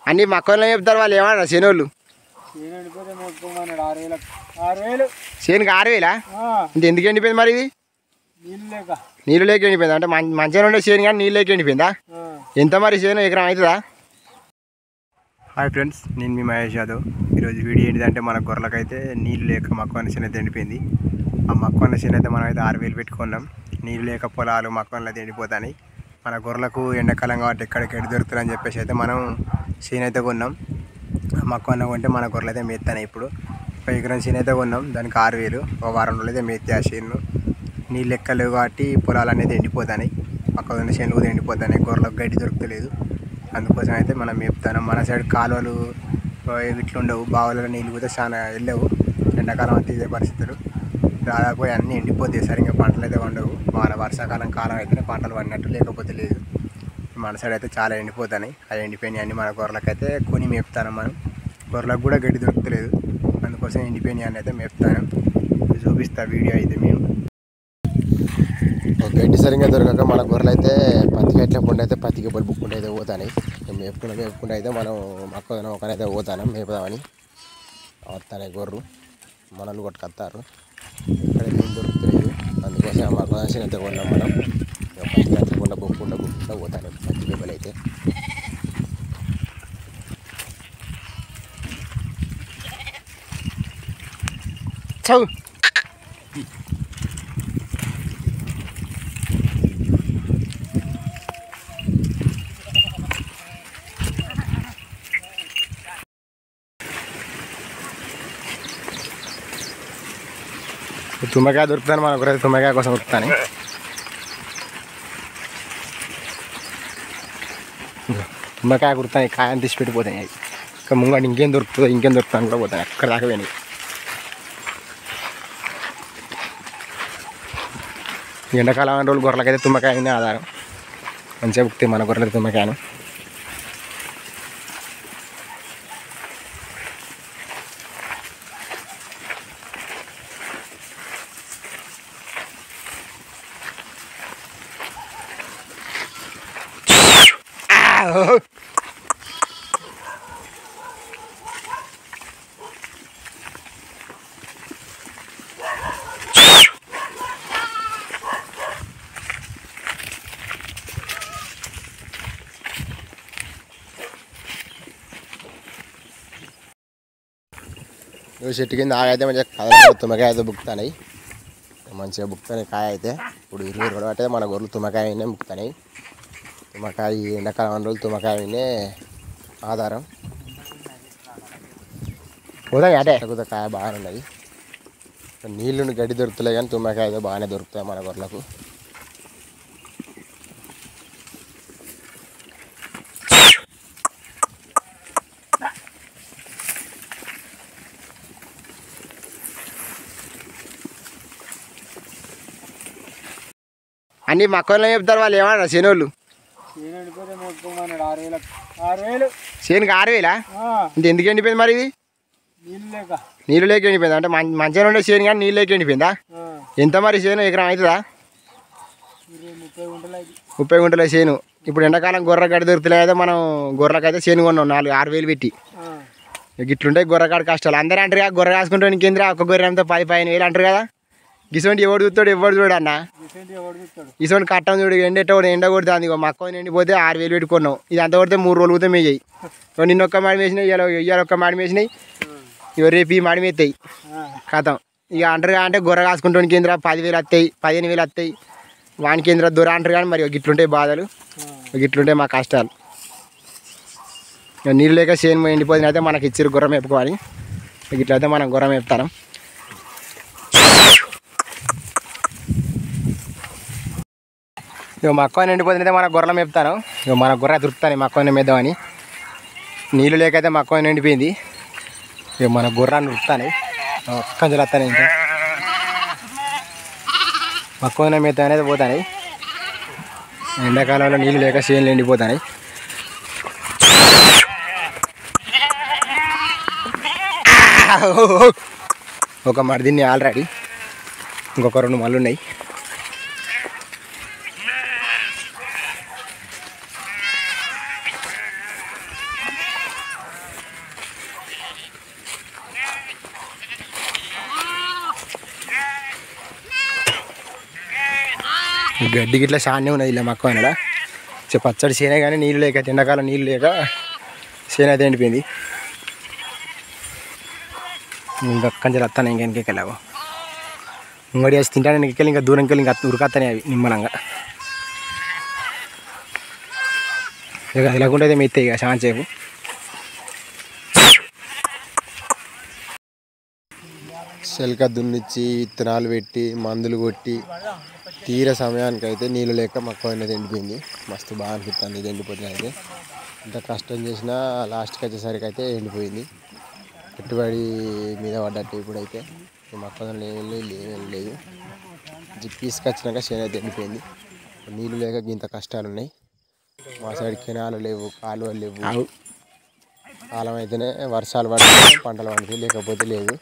అన్ని మక్కల్లో చెప్తారు వాళ్ళు ఏమన్నారు శనోళ్ళు శనికి 6,000 అంటే ఎందుకు ఎండిపోయింది మరి ఇది నీళ్ళు లేక ఎండిపోయిందా అంటే మంచిగా ఉండే శని కానీ నీళ్ళు లేక ఎండిపోయిందా ఎంత మరి శని ఎకరం అవుతుందా హాయ్ ఫ్రెండ్స్ నేను మీ మహేష్ యాదవ్ ఈరోజు వీడియో ఏంటిదంటే మన గొర్రెలకైతే నీళ్ళు లేక మక్కువ శని అయితే ఎండిపోయింది ఆ మక్కువ శని అయితే మనం అయితే 6,000 పెట్టుకున్నాం నీళ్ళు లేక పొలాలు మక్కువలు అయితే ఎండిపోతాయి మన గొర్రెలకు ఎండాకాలం కాబట్టి ఎక్కడికి ఎడి దొరుకుతుందని చెప్పేసి అయితే మనం శని అయితే కొన్నాం మక్కువ కొంటే మన గొర్రెలు అయితే మేస్తాయి ఇప్పుడు 1 ఎకరం శని అయితే కొన్నాం దానికి 6,000 ఒక వారం రోజులు అయితే మేస్తే ఆ శని నీళ్ళు ఎక్కలేవు కాబట్టి పొలాలు అనేది ఎండిపోతాయి పక్కన ఉన్న శనులు కూడా ఎండిపోతాయి గొర్రెలకు గడ్డి దొరుకుతలేదు అందుకోసం అయితే మనం మేపుతాం మన సైడ్ కాలువలు ఇట్లా ఉండవు బావులలో నీళ్ళు కూడా చాలా వెళ్ళవు ఎండాకాలం అంతా ఇదే పరిస్థితులు దాదాపు అన్నీ ఎండిపోతాయి సరిగ్గా పంటలు అయితే ఉండవు వర్షాకాలం కాలం అయితేనే పంటలు పడినట్టు లేకపోతే లేదు మన సైడ్ అయితే చాలా ఎండిపోతాయి అవి ఎండిపోయినాయి అన్నీ మన గొర్రెలకైతే కొని మేపుతాను మనం గొర్రెలకు కూడా గడ్డి దొరుకుతలేదు అందుకోసం ఎండిపోయినాయి అని అయితే మేపుతాను చూపిస్తా వీడియో అయితే మేము గడ్డి సరిగ్గా దొరకక మన గొర్రెలు అయితే పత్తికి ఎట్లా పండు అయితే పత్తికి పొడి బుక్కుంటే అయితే పోతాయి మేపుకుంటే అయితే మనం మక్కువ ఒకనైతే పోతాను మేపుదామని వస్తాయి గొర్రెలు మనల్ని కొట్టుకొస్తారు ఇక్కడ ఏం దొరుకుతలేదు అందుకోసం మక్కువ అయితే కొన్నాం మనం పత్తికి ఎట్లా కొండ బుక్కుంటా పోతాను పత్తి పేపర్లు అయితే చదువు తుమ్మకాయ దొరుకుతాను మన ఒకరైతే తుమ్మకాయ కోసం దొరుకుతాను తుమ్మకాయ కుడతాయి కాయని తీసి పెట్టిపోతాయి ఇంకా ముంగడు ఇంకేం దొరుకుతాను కూడా పోతాయి అక్కడ దాకా పోయినాయి ఎండాకాలం రోజులు గొర్రెలకైతే తుమ్మకాయనే ఆధారం మంచిగా బుక్తాయి మన గొర్రెలకి తుమ్మకాయను చెట్టు కింద ఆగైతే మంచిగా కదల తుమ్మకాయ అయితే బుక్తాయి మంచిగా బుక్తాయి కాయ అయితే ఇప్పుడు 20 రోజులు అంటే మన గొర్రెలు తుమ్మకాయనే బుక్తాయి తుమ్మకాయ ఎండాకాలం రోజులు తుమ్మకాయనే ఆధారం పోతాయి అంటే కొద్దిగా కాయ బాగానే ఉన్నది నీళ్ళు గడ్డి దొరుకుతలే కానీ తుమ్మకాయ అయితే బాగానే దొరుకుతాయి మన గొర్రెలకు అన్ని మక్కల్లో చెప్తారు వాళ్ళు ఏమన్నారు శనోళ్ళు శనికి 6,000 అంటే ఎందుకు ఎండిపోయింది మరి ఇది నీళ్ళు లేక ఎండిపోయిందా అంటే మంచిగా ఉండే శని కానీ నీళ్ళు లేక ఎండిపోయిందా ఎంత మరి శని ఎకరం అవుతుందా 30 గుంటల శను ఇప్పుడు ఎండాకాలం గొర్రె గడ్డి దొరుకుతలే అయితే మనం గొర్రెలకైతే శని కొన్నాం 6,000 పెట్టి ఇట్లుంటాయి గొర్రెకాడ కష్టాలు అందరూ అంటారు కదా గొర్రె కాసుకుంటే ఇంకేంద్రా ఒక గొర్రె అంతా 10-15 అంటారు కదా ఇసోంటి ఎవడు చూస్తాడు ఎవడు చూడు అన్న ఇసోంటి కట్టం చూడు ఎండ కొడుతుంది మక్కువ ఎండిపోతే 6,000 పెట్టుకున్నాం ఇది అంత కొడితే 3 రోజులు పోతే మేయ్యాయి నిన్న ఒక్క మాడి వేసినాయి ఇవాళ ఒక్క మాడి వేసినాయి ఇవ రేపు ఈ మాడి మేస్తాయి కథం ఇక అంటారు అంటే గొర్రె కాసుకుంటాను కేంద్ర 10,000 వస్తాయి 15,000 వస్తాయి వానికి కేంద్ర దొర అంటారు కానీ మరి గిట్లుంటాయి బాధలు గిట్లుంటాయి మా కష్టాలు నీళ్ళు లేక చేను ఎండిపోతుంది అయితే మనకి ఇచ్చారు గుర్రం మేపుకోవాలి ఇట్లయితే మనం గుర్రం మేపుతాం ఇక మక్కువ ఎండిపోతుంది అయితే మన గొర్రెలు మేపుతాను ఇక మన గొర్రె దొరుకుతాను మక్కువ మేద్దామని నీళ్ళు లేకైతే మక్కువ ఎండిపోయింది ఇక మన గుర్రాన్ని దొరుకుతాను కంజలు వస్తాను ఇంకా మక్కువ మేత అనేది పోతాయి ఎండాకాలంలో నీళ్ళు లేక చేనులు ఎండిపోతాయి ఒక మడిదిన్ని ఆల్రెడీ ఇంకొక 2 మళ్ళు ఉన్నాయి గడ్డి గిట్లా షాన్నే ఉన్నది ఇలా మక్కువ అయినాడా పచ్చడి చేనే కానీ నీళ్ళు లేక ఎండాకాలం నీళ్ళు లేక చేను అయితే ఎండిపోయింది. ఇంకా కంచెలు వస్తాను ఇంకెళ్ళావు ఇంకోటి వేసి తింటాను ఇంకెళ్ళి ఇంకా దూరంకి వెళ్ళి ఇంకా ఉరికొస్తానే అవి నిమ్మలంగా. ఇక ఇలాగుంటే అయితే మెత్తాయి ఇక చాలా సేపు. శెల్క దున్నిచ్చి విత్తనాలు పెట్టి మందులు కొట్టి తీర సమయానికి అయితే నీళ్ళు లేక మక్కువ అనేది ఎండిపోయింది. మస్తు బాగా అనిపిస్తుంది ఇది ఎండిపోతే. అయితే ఇంత కష్టం చేసినా లాస్ట్కి వచ్చేసరికి అయితే ఎండిపోయింది. పెట్టుబడి మీద పడ్డట్టు ఇప్పుడైతే మొక్కజొన్న ఏం లేదు. జిప్పీసుకొచ్చినాక చేను అయితే ఎండిపోయింది. నీళ్ళు లేక ఇంత కష్టాలు ఉన్నాయి. మా సైడ్ కెనాలు లేవు, కాలువలు లేవు. కాలం అయితేనే వర్షాలు పడితే పంటలు పండుతాయి, లేకపోతే లేదు.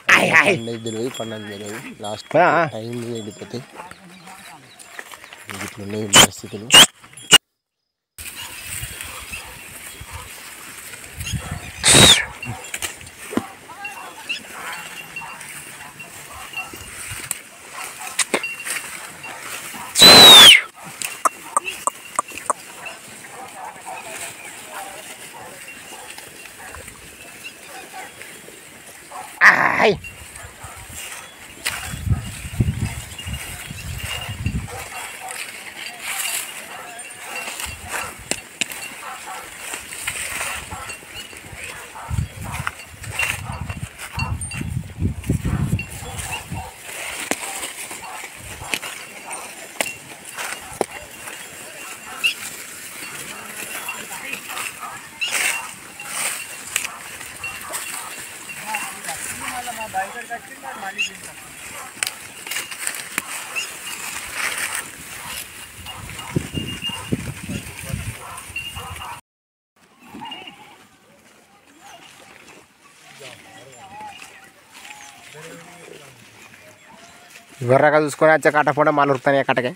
పండేది తెలియదు, పండని తెలియదు. Last time ఎండిపోతాయి. ఇట్లున్నాయి పరిస్థితులు. ఇవర్రాగా చూసుకొని వచ్చా కట్టపోవడం మళ్ళీ ఉరుకుతాను కట్టకే.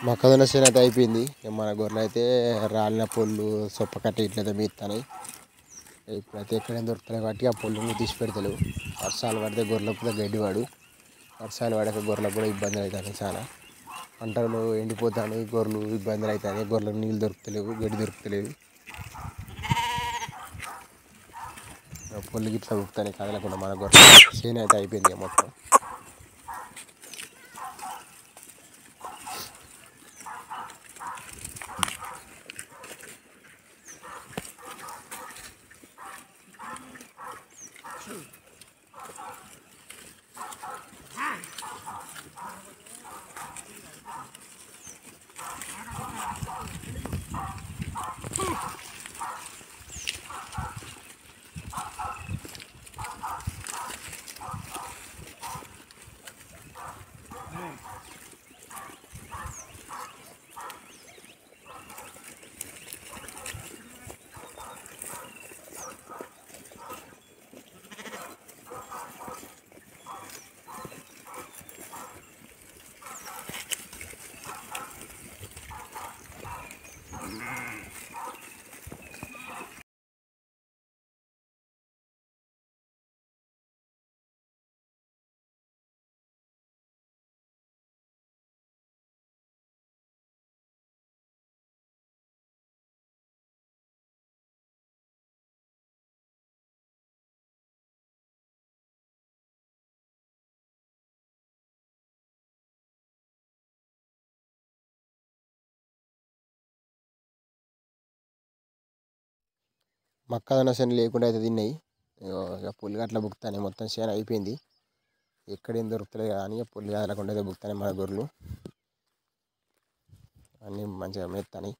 మొక్కజొన్న చేను అయితే అయిపోయింది. మన గొర్రెలు అయితే రాలిన పొల్లు సొప్ప కట్టి ఇట్లయితే మీస్తాయి. ఇప్పుడైతే ఎక్కడైనా దొరుకుతాయి కాబట్టి ఆ పొల్లుని తీసి పెడతలేవు. వర్షాలు పడితే గొర్రెలకు కూడా గడ్డి వాడు. వర్షాలు పడక గొర్రెలకు కూడా ఇబ్బందులు అవుతాయి. చాలా పంటలు ఎండిపోతాయి, గొర్రెలు ఇబ్బందులు అవుతాయి. గొర్రెలకు నీళ్ళు దొరుకుతలేవు, గడ్డి దొరుకుతలేవు. పొల్లు గిట్లా ఉరుకుతాయి కదలకుండా. మన గొర్రెలు చేను అయితే అయిపోయింది మొత్తం. మొక్కజొన్న చేను లేకుండా అయితే తిన్నాయి. ఇక పుల్లిగట్ల బుక్తానే మొత్తం చేను అయిపోయింది. ఎక్కడేం దొరుకుతలే కానీ పుల్లి కదలకుండా బుక్తానే మన గొర్రెలు అన్నీ మంచిగా మేస్తాయి.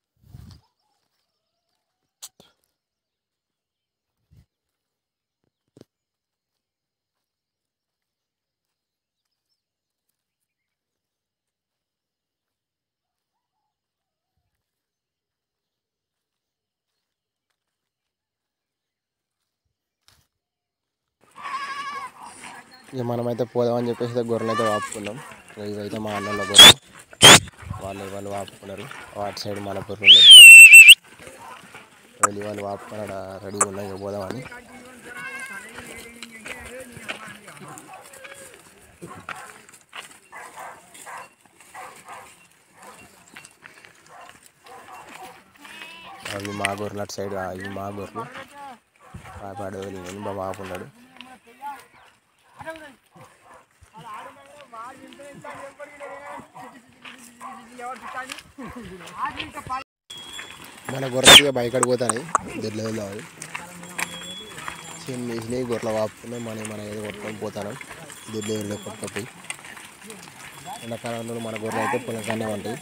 ఇక మనమైతే పోదామని చెప్పేసి గొర్రెలు అయితే వాపుకున్నాం. ఇవైతే మా అన్నల గొర్రెలు వాళ్ళు వాపుకున్నారు. వాటి సైడ్ మన గొర్రెలు వెళ్ళి వాళ్ళు వాపుకొని రెడీగా ఉన్నాయి. ఇక పోదామని అవి మా గొర్రెలు అటు సైడ్ ఇవి మా గొర్రెలు పాపాడు వెళ్ళి మా వాపున్నాడు. మన గొర్రెలు బైక్ అడిపోతాయి దెడ్లు వెళ్ళాలి చిన్న వేసినాయి గొర్రెలు వాపుకున్నాయి. మన ఏదో కొట్టుకొని పోతాను దెడ్లు వెళ్ళి కొట్టుకపోయి. ఎండాకాలంలో మన గొర్రెలు అయితే పొలం కన్నా ఉంటాయి.